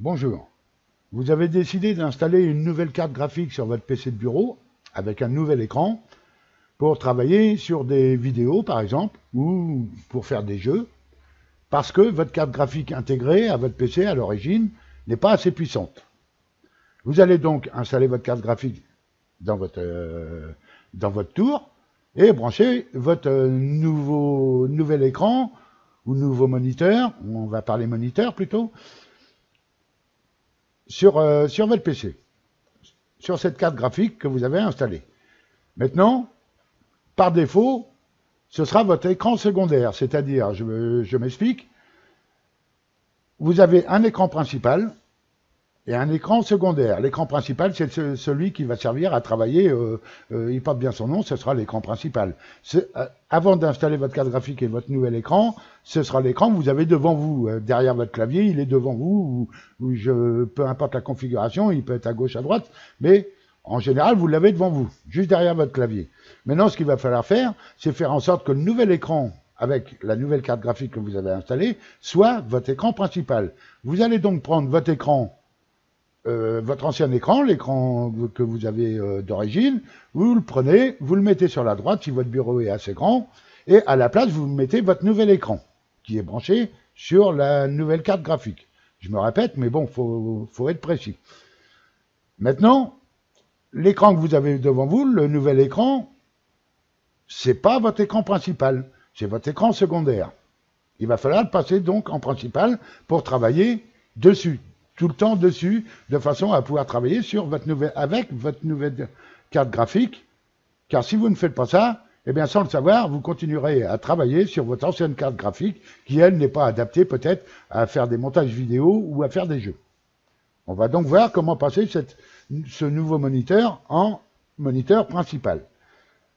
Bonjour. Vous avez décidé d'installer une nouvelle carte graphique sur votre PC de bureau avec un nouvel écran pour travailler sur des vidéos par exemple ou pour faire des jeux parce que votre carte graphique intégrée à votre PC à l'origine n'est pas assez puissante. Vous allez donc installer votre carte graphique dans votre tour et brancher votre nouvel écran ou nouveau moniteur, on va parler moniteur plutôt, sur votre PC, sur cette carte graphique que vous avez installée. Maintenant, par défaut, ce sera votre écran secondaire, c'est-à-dire, je m'explique, vous avez un écran principal et un écran secondaire. L'écran principal, c'est celui qui va servir à travailler, il porte bien son nom, ce sera l'écran principal. Avant d'installer votre carte graphique et votre nouvel écran, ce sera l'écran que vous avez devant vous. Derrière votre clavier, il est devant vous, peu importe la configuration, il peut être à gauche, à droite, mais en général, vous l'avez devant vous, juste derrière votre clavier. Maintenant, ce qu'il va falloir faire, c'est faire en sorte que le nouvel écran, avec la nouvelle carte graphique que vous avez installée, soit votre écran principal. Vous allez donc prendre votre écran, votre ancien écran, l'écran que vous avez d'origine, vous le prenez, vous le mettez sur la droite si votre bureau est assez grand, et à la place, vous mettez votre nouvel écran, qui est branché sur la nouvelle carte graphique. Je me répète, mais bon, faut être précis. Maintenant, l'écran que vous avez devant vous, le nouvel écran, c'est pas votre écran principal, c'est votre écran secondaire. Il va falloir le passer donc en principal pour travailler dessus, tout le temps dessus, de façon à pouvoir travailler sur avec votre nouvelle carte graphique, car si vous ne faites pas ça, eh bien sans le savoir, vous continuerez à travailler sur votre ancienne carte graphique, qui elle n'est pas adaptée peut-être à faire des montages vidéo ou à faire des jeux. On va donc voir comment passer ce nouveau moniteur en moniteur principal.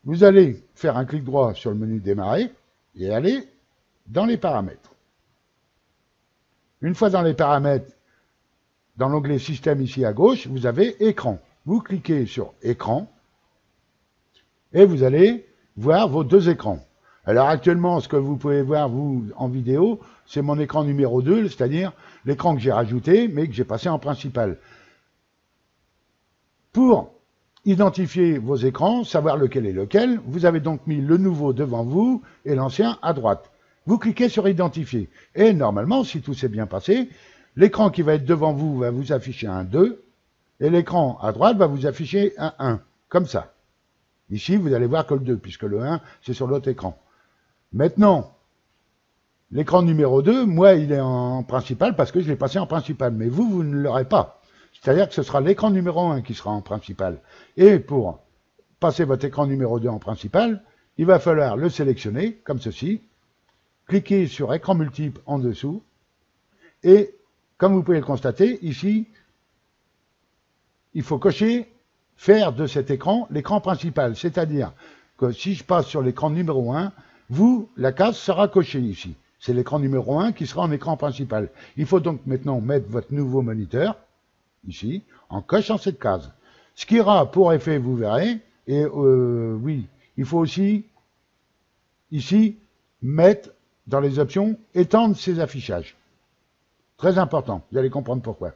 Vous allez faire un clic droit sur le menu démarrer et aller dans les paramètres. Une fois dans les paramètres, dans l'onglet système ici à gauche, vous avez écran. Vous cliquez sur écran et vous allez voir vos deux écrans. Alors actuellement, ce que vous pouvez voir, vous, en vidéo, c'est mon écran numéro 2, c'est-à-dire l'écran que j'ai rajouté, mais que j'ai passé en principal. Pour identifier vos écrans, savoir lequel est lequel, vous avez donc mis le nouveau devant vous et l'ancien à droite. Vous cliquez sur identifier. Et normalement, si tout s'est bien passé, l'écran qui va être devant vous va vous afficher un 2, et l'écran à droite va vous afficher un 1, comme ça. Ici, vous allez voir que le 2, puisque le 1, c'est sur l'autre écran. Maintenant, l'écran numéro 2, moi, il est en principal parce que je l'ai passé en principal, mais vous ne l'aurez pas. C'est-à-dire que ce sera l'écran numéro 1 qui sera en principal. Et pour passer votre écran numéro 2 en principal, il va falloir le sélectionner, comme ceci, cliquer sur écran multiple en dessous, et comme vous pouvez le constater, ici, il faut cocher « Faire de cet écran l'écran principal », c'est-à-dire que si je passe sur l'écran numéro 1, la case sera cochée ici. C'est l'écran numéro 1 qui sera en écran principal. Il faut donc maintenant mettre votre nouveau moniteur, ici, en cochant cette case. Ce qui aura pour effet, vous verrez, et oui, il faut aussi, ici, mettre dans les options « Étendre ces affichages ». Très important, vous allez comprendre pourquoi.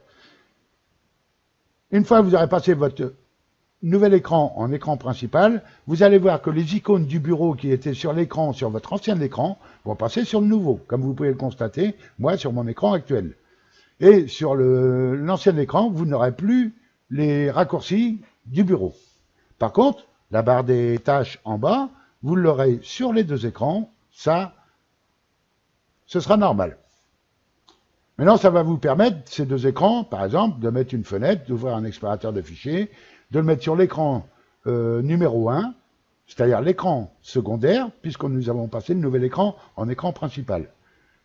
Une fois que vous aurez passé votre nouvel écran en écran principal, vous allez voir que les icônes du bureau qui étaient sur l'écran, sur votre ancien écran, vont passer sur le nouveau, comme vous pouvez le constater, moi, sur mon écran actuel. Et sur l'ancien écran, vous n'aurez plus les raccourcis du bureau. Par contre, la barre des tâches en bas, vous l'aurez sur les deux écrans, ça, ce sera normal. Maintenant, ça va vous permettre, ces deux écrans, par exemple, de mettre une fenêtre, d'ouvrir un explorateur de fichiers, de le mettre sur l'écran numéro 1, c'est-à-dire l'écran secondaire, puisque nous avons passé le nouvel écran en écran principal.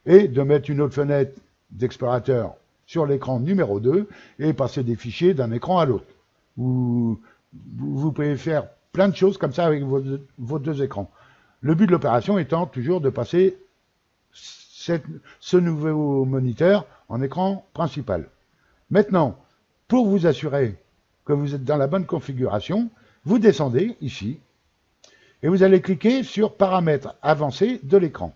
Et de mettre une autre fenêtre d'explorateur sur l'écran numéro 2 et passer des fichiers d'un écran à l'autre. Vous pouvez faire plein de choses comme ça avec vos deux écrans. Le but de l'opération étant toujours de passer ce nouveau moniteur en écran principal. Maintenant, pour vous assurer que vous êtes dans la bonne configuration, vous descendez ici et vous allez cliquer sur paramètres avancés de l'écran.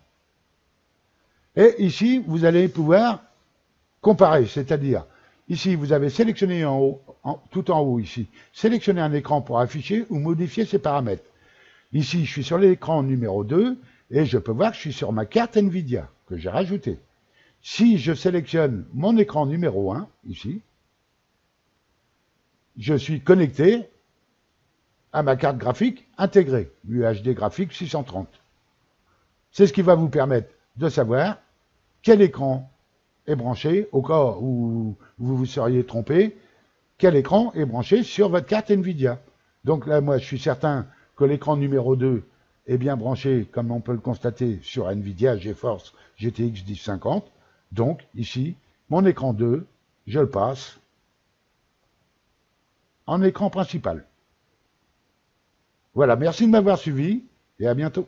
Et ici, vous allez pouvoir comparer, c'est-à-dire Ici, vous avez sélectionné en haut, tout en haut ici, sélectionner un écran pour afficher ou modifier ses paramètres. Ici, je suis sur l'écran numéro 2 et je peux voir que je suis sur ma carte NVIDIA que j'ai rajoutée. Si je sélectionne mon écran numéro 1, ici, je suis connecté à ma carte graphique intégrée, UHD graphique 630. C'est ce qui va vous permettre de savoir quel écran est branché, au cas où vous vous seriez trompé, quel écran est branché sur votre carte NVIDIA. Donc là, moi, je suis certain que l'écran numéro 2 est bien branché, comme on peut le constater, sur NVIDIA GeForce GTX 1050. Donc, ici, mon écran 2, je le passe en écran principal. Voilà, merci de m'avoir suivi et à bientôt.